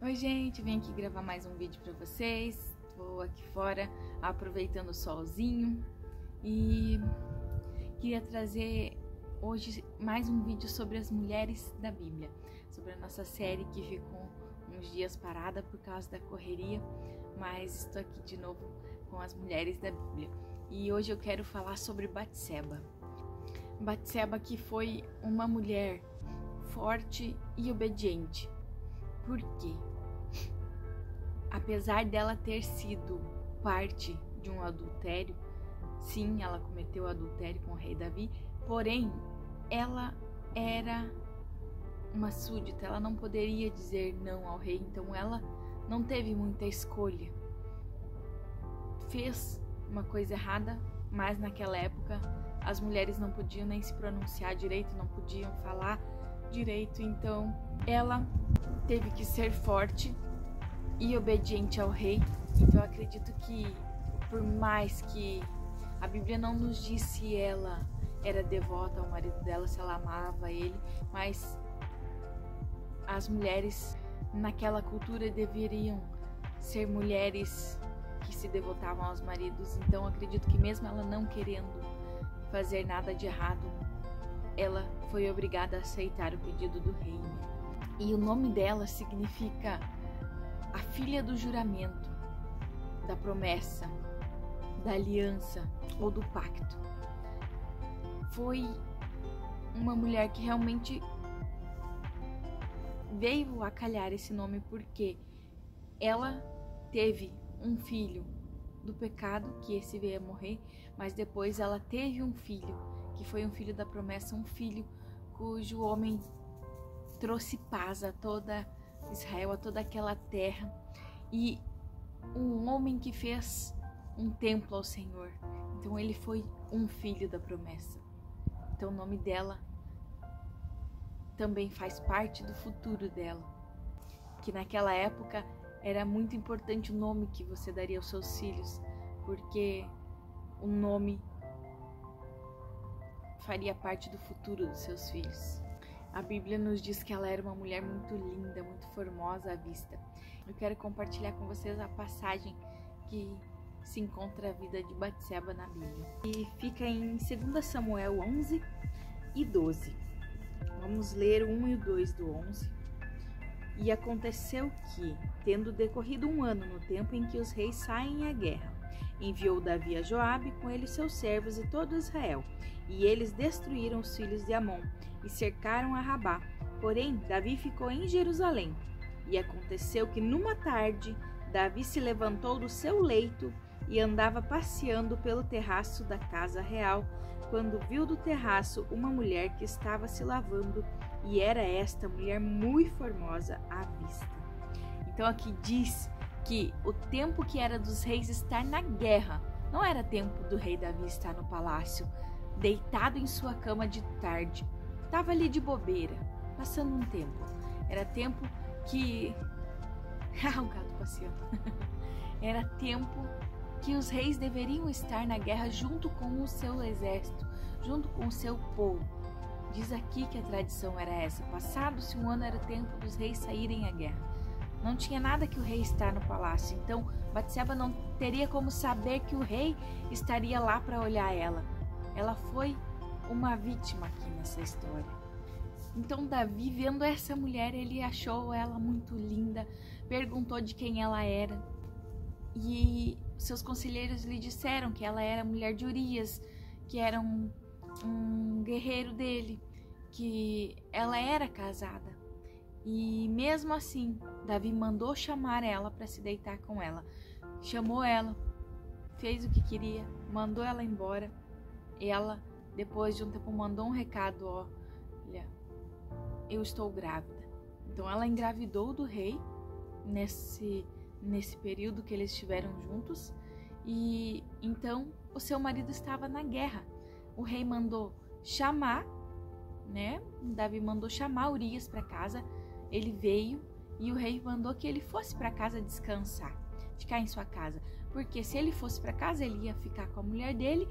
Oi gente, vim aqui gravar mais um vídeo pra vocês. Tô aqui fora aproveitando o solzinho e queria trazer hoje mais um vídeo sobre as mulheres da Bíblia, sobre a nossa série que ficou uns dias parada por causa da correria, mas estou aqui de novo com as mulheres da Bíblia. E hoje eu quero falar sobre Batseba. Batseba, que foi uma mulher forte e obediente. Por quê? Apesar dela ter sido parte de um adultério, sim, ela cometeu adultério com o rei Davi, porém, ela era uma súdita, ela não poderia dizer não ao rei, então ela não teve muita escolha. Fez uma coisa errada, mas naquela época as mulheres não podiam nem se pronunciar direito, não podiam falar direito, então ela teve que ser forte e obediente ao rei. Então eu acredito que, por mais que a Bíblia não nos diz se ela era devota ao marido dela, se ela amava ele, mas as mulheres naquela cultura deveriam ser mulheres que se devotavam aos maridos. Então eu acredito que mesmo ela não querendo fazer nada de errado, ela foi obrigada a aceitar o pedido do rei. E o nome dela significa a filha do juramento, da promessa, da aliança ou do pacto. Foi uma mulher que realmente veio a calhar esse nome porque ela teve um filho do pecado, que esse veio a morrer, mas depois ela teve um filho, que foi um filho da promessa, um filho cujo homem trouxe paz a toda Israel, a toda aquela terra, e um homem que fez um templo ao Senhor. Então ele foi um filho da promessa. Então o nome dela também faz parte do futuro dela, que naquela época era muito importante o nome que você daria aos seus filhos, porque o nome faria parte do futuro dos seus filhos. A Bíblia nos diz que ela era uma mulher muito linda, muito formosa à vista. Eu quero compartilhar com vocês a passagem que se encontra a vida de Batseba na Bíblia. E fica em 2 Samuel 11 e 12. Vamos ler o 1 e o 2 do 11. E aconteceu que, tendo decorrido um ano no tempo em que os reis saem à guerra, enviou Davi a Joabe, com ele seus servos e todo Israel, e eles destruíram os filhos de Amon e cercaram a Rabá. Porém, Davi ficou em Jerusalém. E aconteceu que numa tarde, Davi se levantou do seu leito e andava passeando pelo terraço da casa real, quando viu do terraço uma mulher que estava se lavando, e era esta mulher muito formosa à vista. Então aqui diz que o tempo que era dos reis estar na guerra, não era tempo do rei Davi estar no palácio, deitado em sua cama de tarde. Estava ali de bobeira, passando um tempo. Era tempo que... o gato passeando. Era tempo que os reis deveriam estar na guerra junto com o seu exército, junto com o seu povo. Diz aqui que a tradição era essa. Passado-se um ano, era tempo dos reis saírem à guerra. Não tinha nada que o rei estar no palácio. Então, Batseba não teria como saber que o rei estaria lá para olhar ela. Ela foi uma vítima aqui nessa história. Então, Davi, vendo essa mulher, ele achou ela muito linda, perguntou de quem ela era. E seus conselheiros lhe disseram que ela era mulher de Urias, que era um guerreiro dele, que ela era casada. E mesmo assim, Davi mandou chamar ela para se deitar com ela. Chamou ela, fez o que queria, mandou ela embora. E ela, depois de um tempo, mandou um recado: olha, eu estou grávida. Então ela engravidou do rei nesse período que eles estiveram juntos. E então o seu marido estava na guerra. O rei mandou chamar, né? Davi mandou chamar Urias para casa. Ele veio e o rei mandou que ele fosse para casa descansar, ficar em sua casa, porque se ele fosse para casa ele ia ficar com a mulher dele,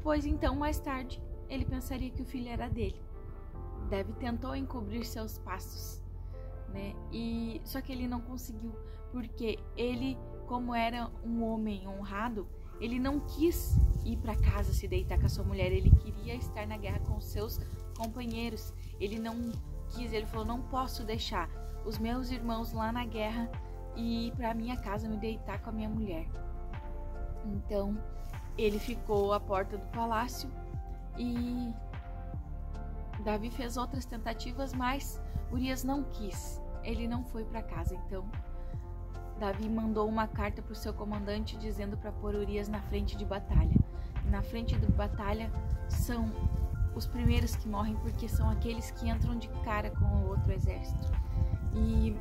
pois então mais tarde ele pensaria que o filho era dele. Davi tentou encobrir seus passos, né? E só que ele não conseguiu, porque ele, como era um homem honrado, ele não quis ir para casa se deitar com a sua mulher, ele queria estar na guerra com os seus companheiros. Ele não quis, ele falou: não posso deixar os meus irmãos lá na guerra e ir para minha casa me deitar com a minha mulher. Então ele ficou à porta do palácio e Davi fez outras tentativas, mas Urias não quis, ele não foi para casa. Então Davi mandou uma carta para o seu comandante dizendo para pôr Urias na frente de batalha. Na frente de batalha são os primeiros que morrem, porque são aqueles que entram de cara com o outro exército. E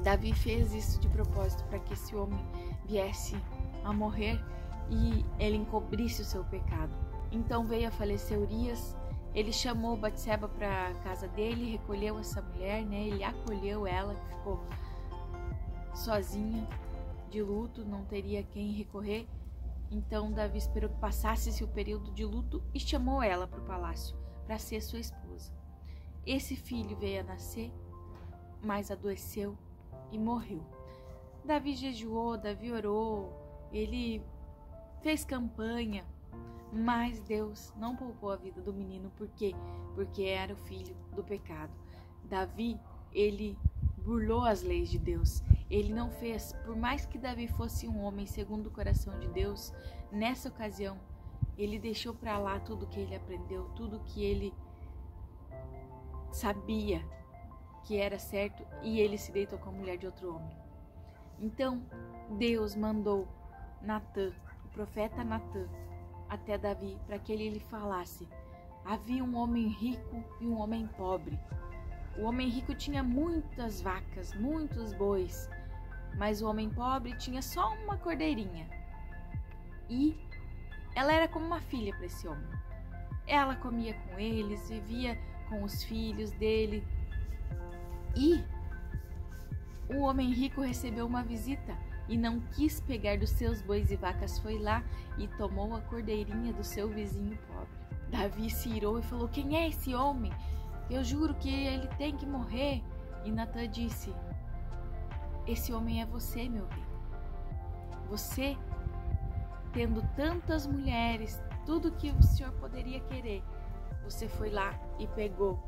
Davi fez isso de propósito, para que esse homem viesse a morrer e ele encobrisse o seu pecado. Então veio a falecer Urias. Ele chamou Batseba para a casa dele, recolheu essa mulher, né? Ele acolheu ela, que ficou sozinha, de luto, não teria quem recorrer. Então Davi esperou que passasse o período de luto e chamou ela para o palácio para ser sua esposa. Esse filho veio a nascer, mas adoeceu e morreu. Davi jejuou, Davi orou, ele fez campanha, mas Deus não poupou a vida do menino. Por quê? Porque era o filho do pecado. Davi, ele burlou as leis de Deus. Ele não fez, por mais que Davi fosse um homem segundo o coração de Deus, nessa ocasião, ele deixou para lá tudo que ele aprendeu, tudo que ele sabia que era certo, e ele se deitou com a mulher de outro homem. Então, Deus mandou Natã, o profeta Natã, até Davi, para que ele lhe falasse: havia um homem rico e um homem pobre. O homem rico tinha muitas vacas, muitos bois, mas o homem pobre tinha só uma cordeirinha. E ela era como uma filha para esse homem. Ela comia com eles, vivia com os filhos dele. E o homem rico recebeu uma visita e não quis pegar dos seus bois e vacas, foi lá e tomou a cordeirinha do seu vizinho pobre. Davi se irou e falou: quem é esse homem? Eu juro que ele tem que morrer. E Natã disse: esse homem é você, meu bem. Você, tendo tantas mulheres, tudo que o senhor poderia querer, você foi lá e pegou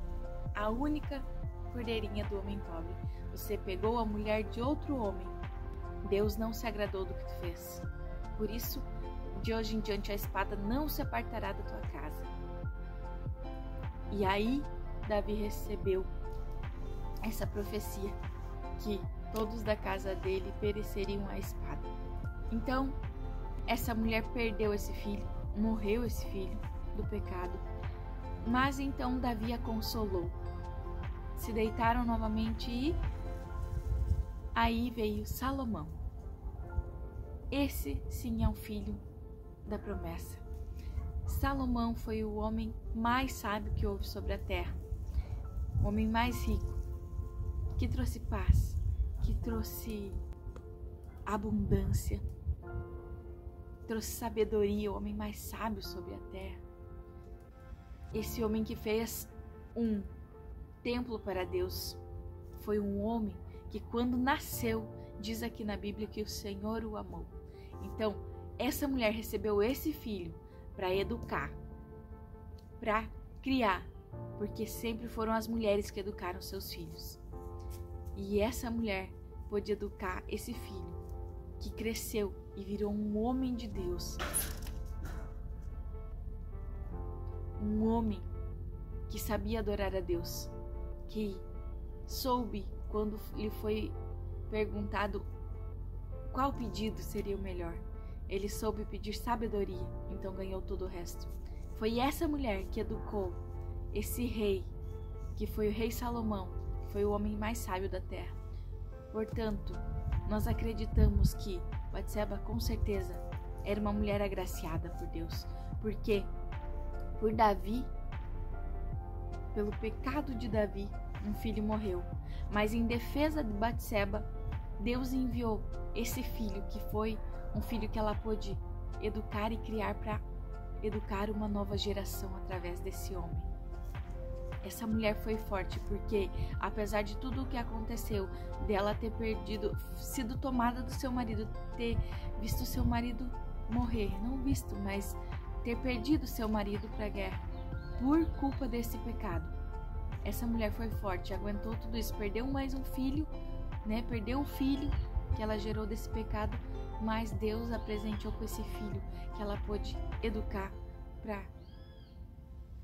a única cordeirinha do homem pobre. Você pegou a mulher de outro homem. Deus não se agradou do que tu fez. Por isso, de hoje em diante, a espada não se apartará da tua casa. E aí, Davi recebeu essa profecia que todos da casa dele pereceriam à espada. Então, essa mulher perdeu esse filho, morreu esse filho do pecado. Mas então Davi a consolou. Se deitaram novamente e aí veio Salomão. Esse sim é um filho da promessa. Salomão foi o homem mais sábio que houve sobre a terra. O homem mais rico, que trouxe paz, que trouxe abundância, trouxe sabedoria, o homem mais sábio sobre a terra. Esse homem que fez um templo para Deus, foi um homem que quando nasceu, diz aqui na Bíblia que o Senhor o amou. Então, essa mulher recebeu esse filho para educar, para criar, porque sempre foram as mulheres que educaram seus filhos. E essa mulher pôde educar esse filho, que cresceu e virou um homem de Deus. Um homem que sabia adorar a Deus, que soube, quando lhe foi perguntado qual pedido seria o melhor, ele soube pedir sabedoria, então ganhou todo o resto. Foi essa mulher que educou esse rei, que foi o rei Salomão, que foi o homem mais sábio da terra. Portanto, nós acreditamos que Batseba com certeza era uma mulher agraciada por Deus, porque por Davi, pelo pecado de Davi, um filho morreu. Mas em defesa de Batseba, Deus enviou esse filho, que foi um filho que ela pôde educar e criar para educar uma nova geração através desse homem. essa mulher foi forte, porque apesar de tudo o que aconteceu, dela ter sido tomada do seu marido, ter visto seu marido morrer, não visto, mas ter perdido seu marido para a guerra, por culpa desse pecado. Essa mulher foi forte, aguentou tudo isso, perdeu mais um filho, né? Perdeu um filho que ela gerou desse pecado, mas Deus a presenteou com esse filho que ela pôde educar para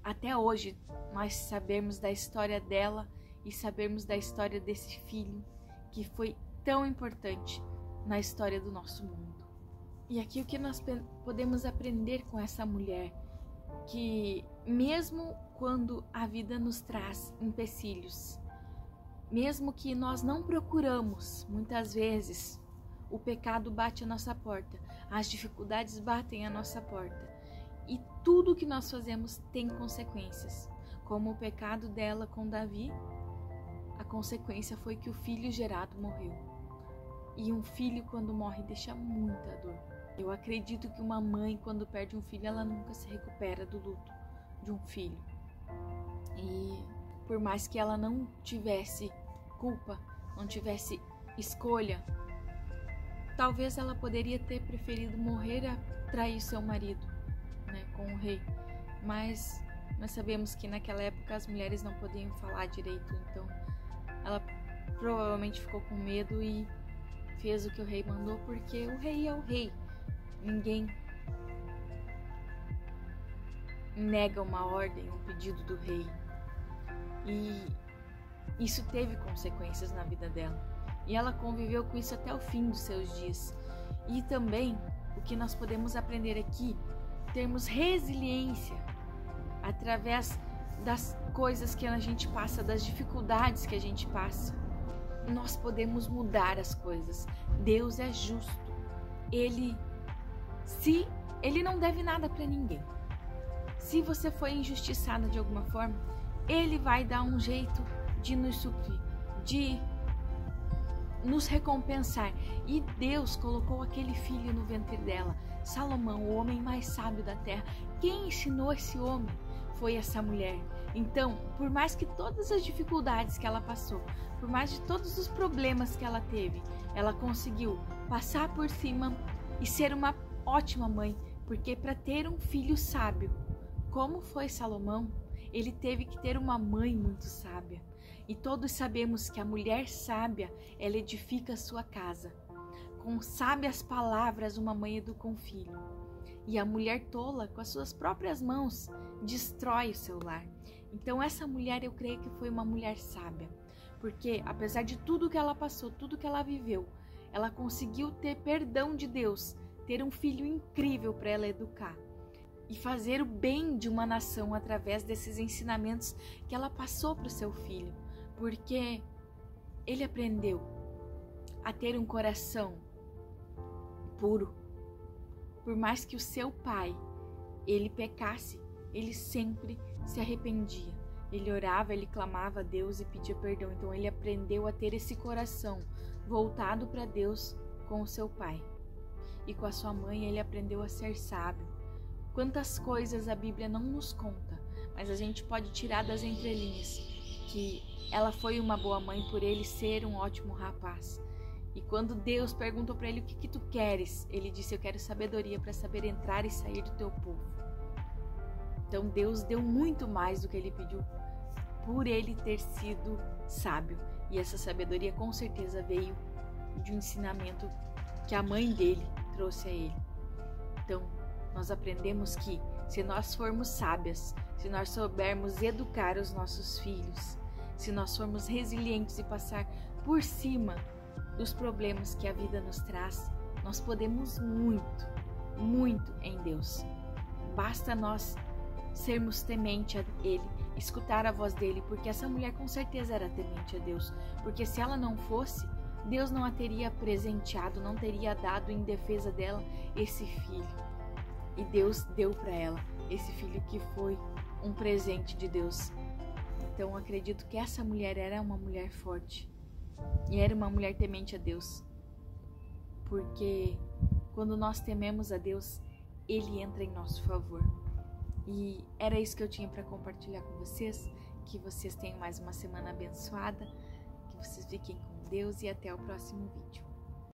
até hoje nós sabermos da história dela e sabermos da história desse filho que foi tão importante na história do nosso mundo. E aqui o que nós podemos aprender com essa mulher, que mesmo quando a vida nos traz empecilhos, mesmo que nós não procuramos, muitas vezes o pecado bate à nossa porta, as dificuldades batem à nossa porta. E tudo que nós fazemos tem consequências. Como o pecado dela com Davi, a consequência foi que o filho gerado morreu. E um filho, quando morre, deixa muita dor. Eu acredito que uma mãe, quando perde um filho, ela nunca se recupera do luto de um filho. E por mais que ela não tivesse culpa, não tivesse escolha, talvez ela poderia ter preferido morrer a trair seu marido, né, com o rei. Mas nós sabemos que naquela época as mulheres não podiam falar direito, então ela provavelmente ficou com medo e fez o que o rei mandou, porque o rei é o rei. Ninguém nega uma ordem, um pedido do rei. E isso teve consequências na vida dela. E ela conviveu com isso até o fim dos seus dias. E também, o que nós podemos aprender aqui, termos resiliência através das coisas que a gente passa, das dificuldades que a gente passa. Nós podemos mudar as coisas. Deus é justo. Ele não deve nada para ninguém. Se você foi injustiçada de alguma forma, Ele vai dar um jeito de nos suprir, de nos recompensar. E Deus colocou aquele filho no ventre dela, Salomão, o homem mais sábio da terra. Quem ensinou esse homem foi essa mulher. Então, por mais que todas as dificuldades que ela passou, por mais de todos os problemas que ela teve, ela conseguiu passar por cima e ser uma ótima mãe, porque para ter um filho sábio, como foi Salomão, ele teve que ter uma mãe muito sábia. E todos sabemos que a mulher sábia, ela edifica a sua casa. Com sábias palavras, uma mãe educa um filho. E a mulher tola, com as suas próprias mãos, destrói o seu lar. Então essa mulher, eu creio que foi uma mulher sábia. Porque apesar de tudo que ela passou, tudo que ela viveu, ela conseguiu ter perdão de Deus, ter um filho incrível para ela educar. E fazer o bem de uma nação através desses ensinamentos que ela passou para o seu filho. Porque ele aprendeu a ter um coração puro. Por mais que o seu pai, ele pecasse, ele sempre se arrependia. Ele orava, ele clamava a Deus e pedia perdão. Então ele aprendeu a ter esse coração voltado para Deus com o seu pai. E com a sua mãe ele aprendeu a ser sábio. Quantas coisas a Bíblia não nos conta, mas a gente pode tirar das entrelinhas que ela foi uma boa mãe por ele ser um ótimo rapaz. E quando Deus perguntou para ele: o que tu queres? Ele disse: eu quero sabedoria para saber entrar e sair do teu povo. Então Deus deu muito mais do que ele pediu por ele ter sido sábio. E essa sabedoria com certeza veio de um ensinamento que a mãe dele trouxe a ele. Então nós aprendemos que se nós formos sábias, se nós soubermos educar os nossos filhos, se nós formos resilientes e passar por cima dos problemas que a vida nos traz, nós podemos muito, muito em Deus. Basta nós sermos temente a Ele, escutar a voz dEle, porque essa mulher com certeza era temente a Deus, porque se ela não fosse, Deus não a teria presenteado, não teria dado em defesa dela esse filho. E Deus deu para ela esse filho que foi um presente de Deus. Então acredito que essa mulher era uma mulher forte e era uma mulher temente a Deus, porque quando nós tememos a Deus, Ele entra em nosso favor. E era isso que eu tinha para compartilhar com vocês. que vocês tenham mais uma semana abençoada, que vocês fiquem com Deus e até o próximo vídeo.